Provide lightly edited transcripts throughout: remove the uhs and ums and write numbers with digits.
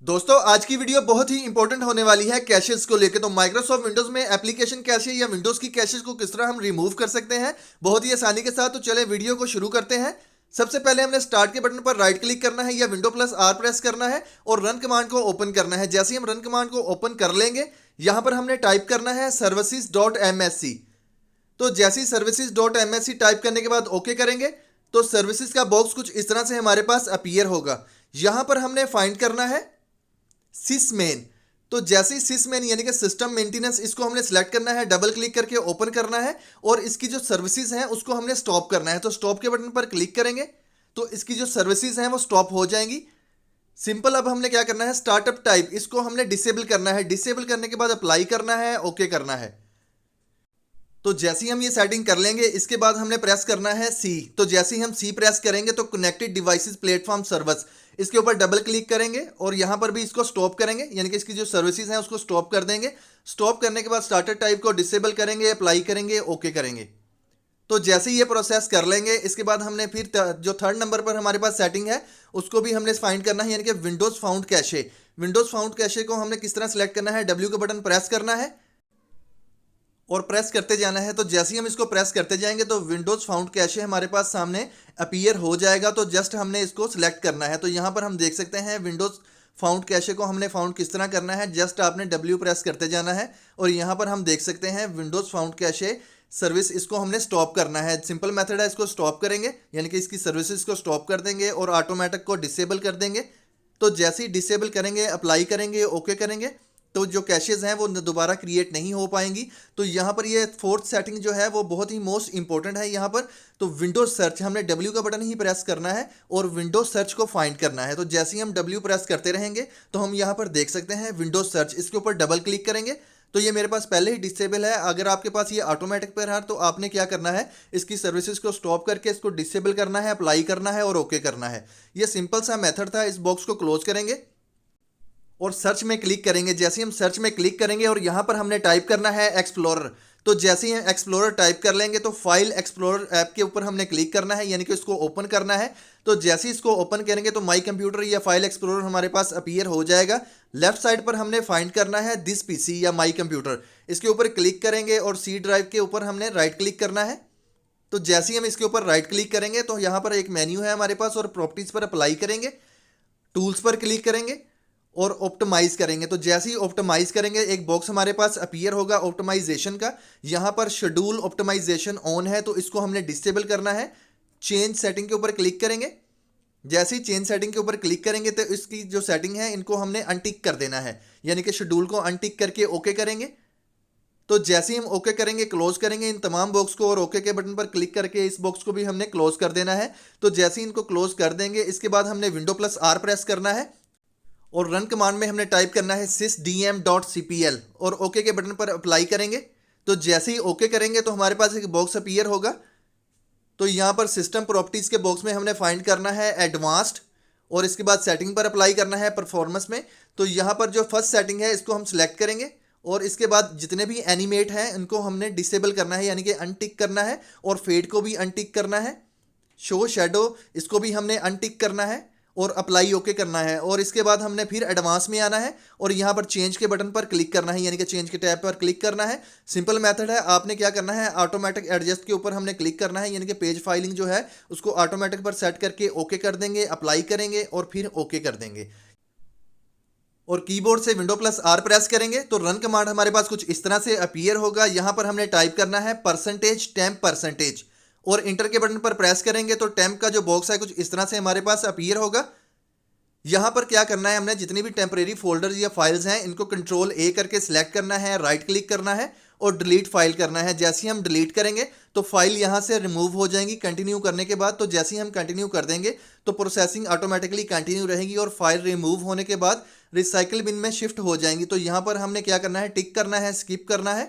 दोस्तों आज की वीडियो बहुत ही इंपॉर्टेंट होने वाली है कैशेस को लेकर। तो माइक्रोसॉफ्ट विंडोज में एप्लीकेशन कैशे या विंडोज की कैशेस को किस तरह हम रिमूव कर सकते हैं बहुत ही आसानी के साथ। तो चले वीडियो को शुरू करते हैं। सबसे पहले हमने स्टार्ट के बटन पर राइट क्लिक करना है या विंडो प्लस आर प्रेस करना है और रन कमांड को ओपन करना है। जैसे ही हम रन कमांड को ओपन कर लेंगे यहां पर हमने टाइप करना है services.msc। तो जैसे ही services.msc टाइप करने के बाद ओके करेंगे तो सर्विसेज का बॉक्स कुछ इस तरह से हमारे पास अपीयर होगा। यहां पर हमने फाइंड करना है सिसमेन। तो जैसे ही सिसमेन यानी कि सिस्टम मेंटेनेंस इसको हमने सेलेक्ट करना है, डबल क्लिक करके ओपन करना है और इसकी जो सर्विसेज हैं उसको हमने स्टॉप करना है। तो स्टॉप के बटन पर क्लिक करेंगे तो इसकी जो सर्विसेज हैं वो स्टॉप हो जाएंगी। सिंपल। अब हमने क्या करना है, स्टार्टअप टाइप इसको हमने डिसेबल करना है। डिसेबल करने के बाद अप्लाई करना है, ओके करना है। तो जैसे ही हम ये सेटिंग कर लेंगे इसके बाद हमने प्रेस करना है सी। तो जैसे ही हम सी प्रेस करेंगे तो कनेक्टेड डिवाइसेस प्लेटफॉर्म सर्विस इसके ऊपर डबल क्लिक करेंगे और यहां पर भी इसको स्टॉप करेंगे, यानी कि इसकी जो सर्विसेज हैं उसको स्टॉप कर देंगे। स्टॉप करने के बाद स्टार्टर टाइप को डिसेबल करेंगे, अप्लाई करेंगे, ओके करेंगे। तो जैसे ही ये प्रोसेस कर लेंगे इसके बाद हमने फिर जो थर्ड नंबर पर हमारे पास सेटिंग है उसको भी हमने फाइंड करना है, यानी कि Windows found cache. Windows found cache को हमने किस तरह सेलेक्ट करना है, डब्ल्यू का बटन प्रेस करना है और प्रेस करते जाना है। तो जैसे ही हम इसको प्रेस करते जाएंगे तो विंडोज फाउंड कैशे हमारे पास सामने अपीयर हो जाएगा। तो जस्ट हमने इसको सिलेक्ट करना है। तो यहाँ पर हम देख सकते हैं विंडोज फाउंड कैशे को हमने फाउंड किस तरह करना है, जस्ट आपने डब्ल्यू प्रेस करते जाना है और यहाँ पर हम देख सकते हैं विंडोज फाउंड कैशे सर्विस इसको हमने स्टॉप करना है। सिंपल मेथड है, इसको स्टॉप करेंगे यानी कि इसकी सर्विसेज को स्टॉप कर देंगे और ऑटोमेटिक को डिसेबल कर देंगे। तो जैसे ही डिसेबल करेंगे, अप्लाई करेंगे, ओके करेंगे तो जो कैशेज हैं वो दोबारा क्रिएट नहीं हो पाएंगी। तो यहाँ पर ये फोर्थ सेटिंग जो है वो बहुत ही मोस्ट इंपॉर्टेंट है यहाँ पर। तो विंडोज सर्च हमने डब्ल्यू का बटन ही प्रेस करना है और विंडोज सर्च को फाइंड करना है। तो जैसे ही हम डब्ल्यू प्रेस करते रहेंगे तो हम यहाँ पर देख सकते हैं विंडोज सर्च, इसके ऊपर डबल क्लिक करेंगे तो ये मेरे पास पहले ही डिसेबल है। अगर आपके पास ये ऑटोमेटिक पर है तो आपने क्या करना है, इसकी सर्विसेज को स्टॉप करके इसको डिसेबल करना है, अप्लाई करना है और ओके करना है। ये सिंपल सा मेथड था। इस बॉक्स को क्लोज करेंगे और सर्च में क्लिक करेंगे। जैसे ही हम सर्च में क्लिक करेंगे और यहाँ पर हमने टाइप करना है एक्सप्लोरर। तो जैसे ही हम एक्सप्लोरर टाइप कर लेंगे तो फाइल एक्सप्लोरर ऐप के ऊपर हमने क्लिक करना है, यानी कि इसको ओपन करना है। तो जैसे ही इसको ओपन करेंगे तो माई कंप्यूटर या फाइल एक्सप्लोरर हमारे पास अपीयर हो जाएगा। लेफ्ट साइड पर हमने फाइंड करना है दिस पीसी या माई कंप्यूटर, इसके ऊपर क्लिक करेंगे और सी ड्राइव के ऊपर हमने राइट क्लिक करना है। तो जैसे ही हम इसके ऊपर राइट क्लिक करेंगे तो यहाँ पर एक मेन्यू है हमारे पास और प्रॉपर्टीज पर अप्लाई करेंगे, टूल्स पर क्लिक करेंगे और ऑप्टिमाइज करेंगे। तो जैसे ही ऑप्टिमाइज करेंगे एक बॉक्स हमारे पास अपीयर होगा ऑप्टिमाइजेशन का। यहाँ पर शेड्यूल ऑप्टिमाइजेशन ऑन है तो इसको हमने डिसेबल करना है। चेंज सेटिंग के ऊपर क्लिक करेंगे। जैसे ही चेंज सेटिंग के ऊपर क्लिक करेंगे तो इसकी जो सेटिंग है इनको हमने अनटिक कर देना है, यानी कि शेड्यूल को अनटिक करके ओके करेंगे। तो जैसे ही हम ओके करेंगे, क्लोज करेंगे इन तमाम बॉक्स को और ओके के बटन पर क्लिक करके इस बॉक्स को भी हमने क्लोज कर देना है। तो जैसे ही इनको क्लोज कर देंगे इसके बाद हमने विंडो प्लस आर प्रेस करना है और रन कमांड में हमने टाइप करना है sysdm.cpl और ओके के बटन पर अप्लाई करेंगे। तो जैसे ही ओके करेंगे तो हमारे पास एक बॉक्स अपीयर होगा। तो यहाँ पर सिस्टम प्रॉपर्टीज के बॉक्स में हमने फाइंड करना है एडवांस्ड और इसके बाद सेटिंग पर अप्लाई करना है परफॉर्मेंस में। तो यहाँ पर जो फर्स्ट सेटिंग है इसको हम सिलेक्ट करेंगे और इसके बाद जितने भी एनिमेट हैं इनको हमने डिसेबल करना है, यानी कि अनटिक करना है और फेड को भी अनटिक करना है। शो शेडो इसको भी हमने अनटिक करना है और अप्लाई ओके करना है। और इसके बाद हमने फिर एडवांस में आना है और यहाँ पर चेंज के बटन पर क्लिक करना है, यानी कि चेंज के टैब पर क्लिक करना है। सिंपल मेथड है। आपने क्या करना है, ऑटोमेटिक एडजस्ट के ऊपर हमने क्लिक करना है, यानी कि पेज फाइलिंग जो है उसको ऑटोमेटिक पर सेट करके ओके कर देंगे, अप्लाई करेंगे और फिर ओके कर देंगे और कीबोर्ड से विंडो प्लस आर प्रेस करेंगे तो रन कमांड हमारे पास कुछ इस तरह से अपीयर होगा। यहाँ पर हमने टाइप करना है %temp% और इंटर के बटन पर प्रेस करेंगे तो टेम्प का जो बॉक्स है कुछ इस तरह से हमारे पास अपीयर होगा। यहाँ पर क्या करना है, हमने जितनी भी टेम्परेरी फोल्डर्स या फाइल्स हैं इनको कंट्रोल ए करके सिलेक्ट करना है, राइट क्लिक करना है और डिलीट फाइल करना है। जैसे ही हम डिलीट करेंगे तो फाइल यहाँ से रिमूव हो जाएंगी कंटिन्यू करने के बाद। तो जैसे ही हम कंटिन्यू कर देंगे तो प्रोसेसिंग ऑटोमेटिकली कंटिन्यू रहेगी और फाइल रिमूव होने के बाद रिसाइकिल बिन में शिफ्ट हो जाएंगी। तो यहाँ पर हमने क्या करना है, टिक करना है, स्किप करना है।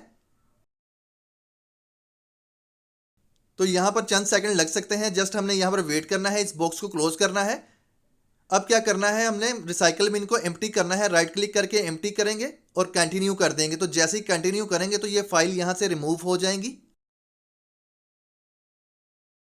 तो यहाँ पर चंद सेकंड लग सकते हैं, जस्ट हमने यहाँ पर वेट करना है, इस बॉक्स को क्लोज करना है। अब क्या करना है, हमने रिसाइकल बिन को एम्प्टी करना है, राइट क्लिक करके एम्प्टी करेंगे और कंटिन्यू कर देंगे। तो जैसे ही कंटिन्यू करेंगे तो ये फाइल यहाँ से रिमूव हो जाएंगी।